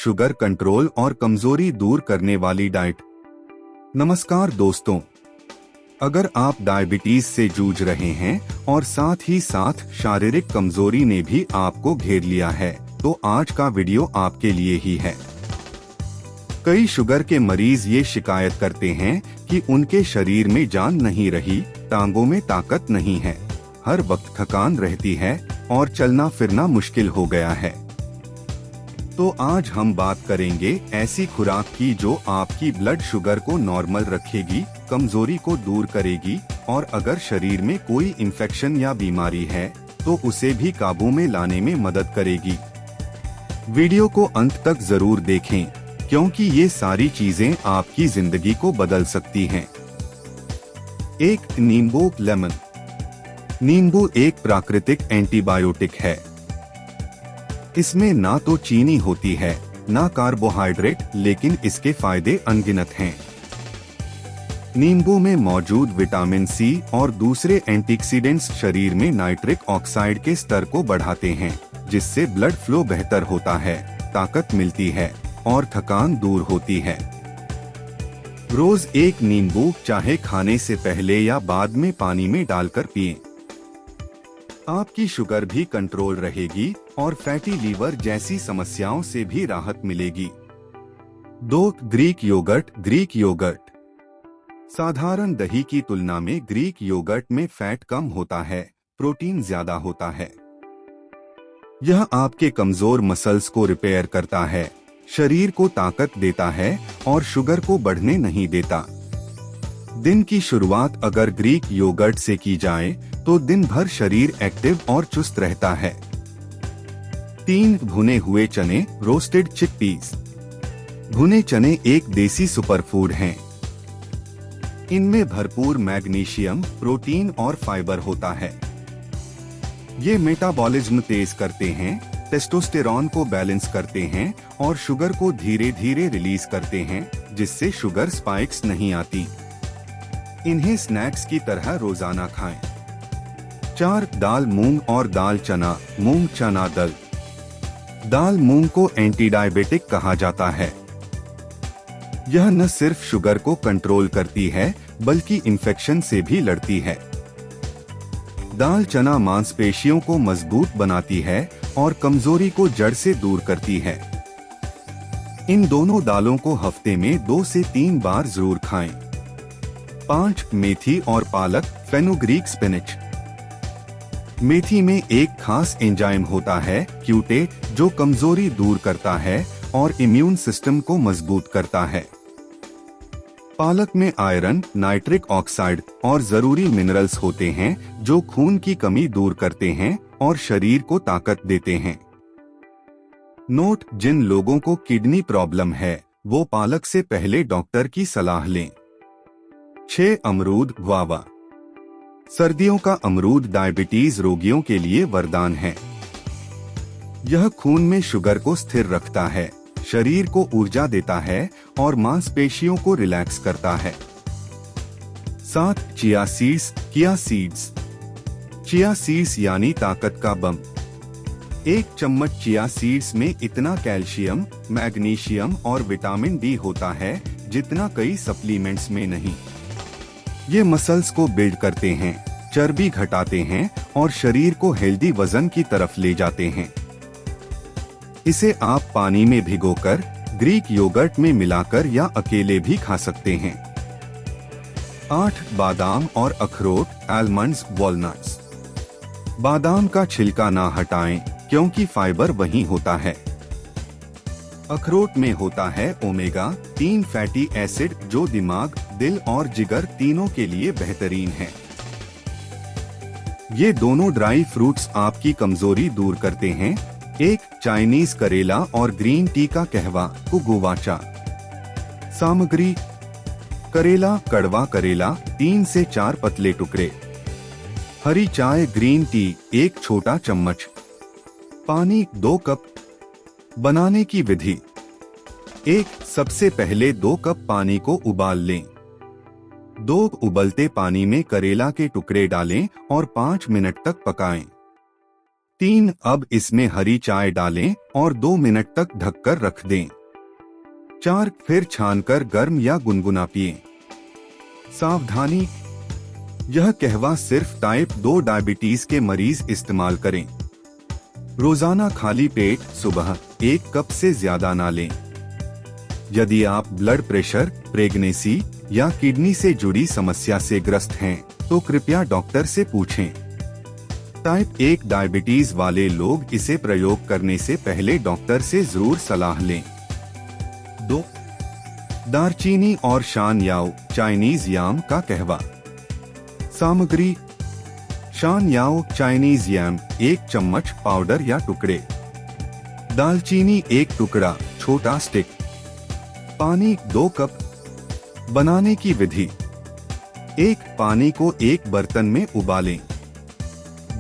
Sugar control और कमजोरी दूर करने वाली डाइट। नमस्कार दोस्तों, अगर आप डायबिटीज से जूझ रहे हैं और साथ ही साथ शारीरिक कमजोरी ने भी आपको घेर लिया है, तो आज का वीडियो आपके लिए ही है। कई शुगर के मरीज ये शिकायत करते हैं कि उनके शरीर में जान नहीं रही, टांगों में ताकत नहीं है, हर वक्त थकान रहती है और चलना फिरना मुश्किल हो गया है। तो आज हम बात करेंगे ऐसी खुराक की जो आपकी ब्लड शुगर को नॉर्मल रखेगी, कमजोरी को दूर करेगी और अगर शरीर में कोई इन्फेक्शन या बीमारी है तो उसे भी काबू में लाने में मदद करेगी। वीडियो को अंत तक जरूर देखें, क्योंकि ये सारी चीजें आपकी जिंदगी को बदल सकती हैं। 1. नींबू लेमन। नींबू एक प्राकृतिक एंटीबायोटिक है। इसमें ना तो चीनी होती है ना कार्बोहाइड्रेट, लेकिन इसके फायदे अनगिनत हैं। नींबू में मौजूद विटामिन सी और दूसरे एंटीऑक्सीडेंट्स शरीर में नाइट्रिक ऑक्साइड के स्तर को बढ़ाते हैं, जिससे ब्लड फ्लो बेहतर होता है, ताकत मिलती है और थकान दूर होती है। रोज एक नींबू चाहे खाने से पहले या बाद में पानी में डालकर पिएं। आपकी शुगर भी कंट्रोल रहेगी और फैटी लीवर जैसी समस्याओं से भी राहत मिलेगी। 2. Greek yogurt. ग्रीक योगर्ट साधारण दही की तुलना में ग्रीक योगर्ट में फैट कम होता है, प्रोटीन ज्यादा होता है। यह आपके कमजोर मसल्स को रिपेयर करता है, शरीर को ताकत देता है और शुगर को बढ़ने नहीं देता। दिन की शुरुआत अगर ग्रीक योगर्ट से की जाए तो दिन भर शरीर एक्टिव और चुस्त रहता है। 3. भुने हुए चने। Roasted chickpeas. भुने चने एक देसी सुपरफूड हैं। इनमें भरपूर मैग्नीशियम, प्रोटीन और फाइबर होता है। ये मेटाबॉलिज्म तेज करते हैं, टेस्टोस्टेरॉन को बैलेंस करते हैं और शुगर को धीरे धीरे रिलीज करते हैं, जिससे शुगर स्पाइक्स नहीं आती। इन्हें स्नैक्स की तरह रोजाना खाएं। 4. दाल मूंग और दाल चना। मूंग चना दल। दाल मूंग को एंटी डायबिटिक कहा जाता है। यह न सिर्फ शुगर को कंट्रोल करती है, बल्कि इन्फेक्शन से भी लड़ती है। दाल चना मांसपेशियों को मजबूत बनाती है और कमजोरी को जड़ से दूर करती है। इन दोनों दालों को हफ्ते में 2 से 3 बार जरूर खाएं। 5. मेथी और पालक। Fenugreek spinach. मेथी में एक खास एंजाइम होता है, क्यूटे, जो कमजोरी दूर करता है और इम्यून सिस्टम को मजबूत करता है। पालक में आयरन, नाइट्रिक ऑक्साइड और जरूरी मिनरल्स होते हैं, जो खून की कमी दूर करते हैं और शरीर को ताकत देते हैं। नोट: जिन लोगों को किडनी प्रॉब्लम है वो पालक से पहले डॉक्टर की सलाह लें। 6. अमरूद, ग्वावा। सर्दियों का अमरूद डायबिटीज रोगियों के लिए वरदान है। यह खून में शुगर को स्थिर रखता है, शरीर को ऊर्जा देता है और मांसपेशियों को रिलैक्स करता है। 7. Chia seeds. Chia seeds. Chia seeds यानी ताकत का बम। 1 चम्मच चिया सीड्स में इतना कैल्शियम, मैग्नीशियम और विटामिन डी होता है जितना कई सप्लीमेंट्स में नहीं। ये मसल्स को बिल्ड करते हैं, चर्बी घटाते हैं और शरीर को हेल्दी वजन की तरफ ले जाते हैं। इसे आप पानी में भिगोकर, ग्रीक योगर्ट में मिलाकर या अकेले भी खा सकते हैं। 8. बादाम और अखरोट। Almonds, walnuts. बादाम का छिलका ना हटाएं, क्योंकि फाइबर वहीं होता है। अखरोट में होता है ओमेगा 3 फैटी एसिड, जो दिमाग, दिल और जिगर तीनों के लिए बेहतरीन है। ये दोनों ड्राई फ्रूट्स आपकी कमजोरी दूर करते हैं। 1. चाइनीज करेला और ग्रीन टी का कहवा, कुगुवाचा। सामग्री: करेला, कड़वा करेला 3 से 4 पतले टुकड़े। हरी चाय, ग्रीन टी 1 छोटा चम्मच। पानी 2 कप। बनाने की विधि: 1. सबसे पहले 2 कप पानी को उबाल लें। 2 उबलते पानी में करेला के टुकड़े डालें और 5 मिनट तक पकाएं। 3 अब इसमें हरी चाय डालें और 2 मिनट तक ढककर रख दें। 4 फिर छानकर गर्म या गुनगुना पिएं। सावधानी, यह कहवा सिर्फ टाइप 2 डायबिटीज के मरीज इस्तेमाल करें। रोजाना खाली पेट सुबह 1 कप से ज्यादा ना लें। यदि आप ब्लड प्रेशर, प्रेगनेंसी या किडनी से जुड़ी समस्या से ग्रस्त हैं, तो कृपया डॉक्टर से पूछें। टाइप 1 डायबिटीज वाले लोग इसे प्रयोग करने से पहले डॉक्टर से जरूर सलाह लें। 2 दालचीनी और शान याओ चाइनीज याम का कहवा। सामग्री: शान याओ चाइनीज याम 1 चम्मच पाउडर या टुकड़े, दालचीनी 1 टुकड़ा छोटा स्टिक, पानी 2 कप। बनाने की विधि: 1 पानी को एक बर्तन में उबालें।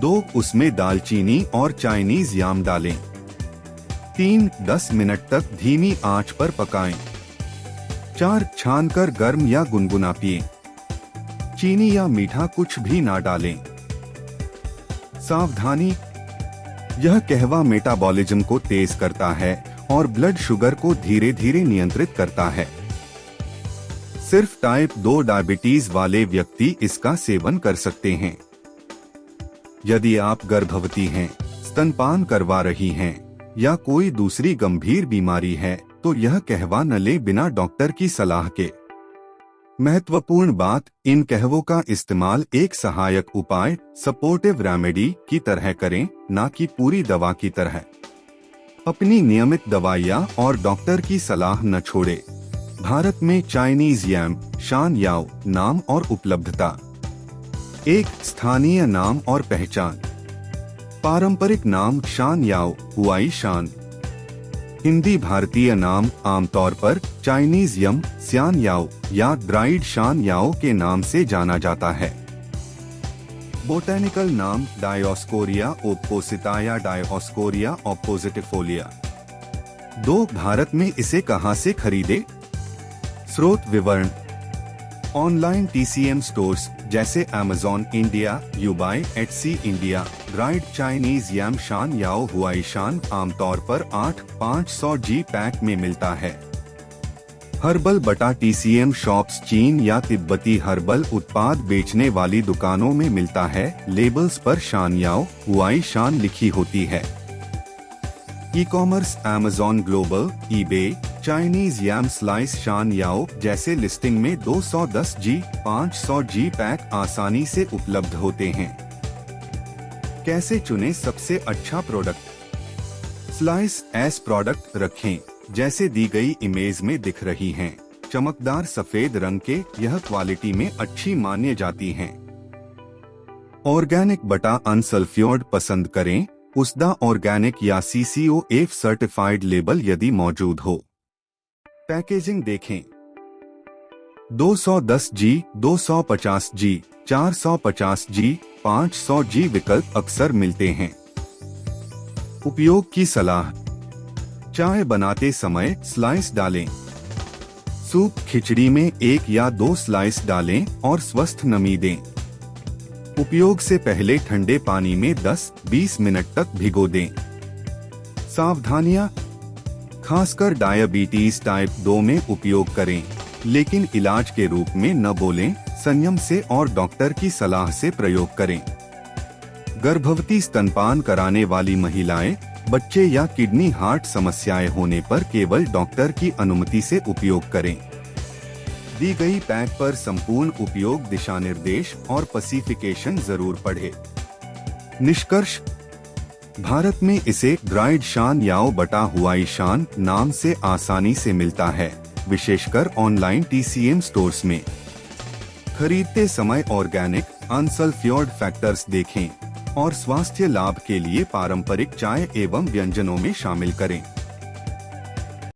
2 उसमें दालचीनी और चाइनीज याम डालें। 3 10 मिनट तक धीमी आंच पर पकाएं। 4 छानकर गर्म या गुनगुना पिएं। चीनी या मीठा कुछ भी ना डालें। सावधानी, यह कहवा मेटाबॉलिज्म को तेज करता है और ब्लड शुगर को धीरे धीरे नियंत्रित करता है। सिर्फ टाइप 2 डायबिटीज वाले व्यक्ति इसका सेवन कर सकते हैं। यदि आप गर्भवती हैं, स्तनपान करवा रही हैं या कोई दूसरी गंभीर बीमारी है, तो यह कहवा न लें बिना डॉक्टर की सलाह के। महत्वपूर्ण बात, इन कहवों का इस्तेमाल एक सहायक उपाय, सपोर्टिव रेमेडी की तरह करें, न कि पूरी दवा की तरह। अपनी नियमित दवाइयाँ और डॉक्टर की सलाह न छोड़े। भारत में चाइनीज याम शान याओ नाम और उपलब्धता। 1 स्थानीय नाम और पहचान। पारंपरिक नाम शान याओ हुआई शान। हिंदी भारतीय नाम आमतौर पर चाइनीज यम स्यान याओ या ड्राइड शान याओ के नाम से जाना जाता है। बोटेनिकल नाम डायोस्कोरिया ओपोसिटा या डायोस्कोरिया ओपोजिटिफोलिया। 2 भारत में इसे कहां से खरीदे? स्रोत विवरण: ऑनलाइन TCM स्टोर्स जैसे Amazon इंडिया, यूबाई, Etsy India. Dried Chinese yam shan yao हुआई शान आमतौर पर 8-500 G पैक में मिलता है। हर्बल बटा TCM शॉप्स चीन या तिब्बती हर्बल उत्पाद बेचने वाली दुकानों में मिलता है। लेबल्स पर शान याओ हुआई शान लिखी होती है। E-commerce Amazon global, eBay, Chinese yam slice shan yao जैसे लिस्टिंग में 210 G, 500 G पैक आसानी से उपलब्ध होते हैं। कैसे चुनें सबसे अच्छा प्रोडक्ट? स्लाइस एस प्रोडक्ट रखें जैसे दी गई इमेज में दिख रही हैं। चमकदार सफेद रंग के यह क्वालिटी में अच्छी माने जाती हैं। ऑर्गेनिक बटा अनसल्फ्योर्ड पसंद करें। उसदा ऑर्गेनिक या CCOF सर्टिफाइड लेबल यदि मौजूद हो। पैकेजिंग देखें। 210 G, 250 G, 450 G, 500 G विकल्प अक्सर मिलते हैं। उपयोग की सलाह: चाय बनाते समय स्लाइस डालें। सूप खिचड़ी में 1 या 2 स्लाइस डालें और स्वस्थ नमी दें। उपयोग से पहले ठंडे पानी में 10-20 मिनट तक भिगो दें। सावधानियां, खासकर डायबिटीज टाइप 2 में उपयोग करें, लेकिन इलाज के रूप में न बोलें। संयम से और डॉक्टर की सलाह से प्रयोग करें। गर्भवती स्तनपान कराने वाली महिलाएं, बच्चे या किडनी हार्ट समस्याएं होने पर केवल डॉक्टर की अनुमति से उपयोग करें। दी गई पैक पर संपूर्ण उपयोग दिशा निर्देश और स्पेसिफिकेशन जरूर पढ़ें। निष्कर्ष: भारत में इसे ड्राइड शान याओ बटा हुआई शान नाम से आसानी से मिलता है, विशेषकर ऑनलाइन TCM स्टोर्स में। खरीदते समय ऑर्गेनिक, अनसल्फ्योर्ड फैक्टर्स देखें और स्वास्थ्य लाभ के लिए पारंपरिक चाय एवं व्यंजनों में शामिल करें।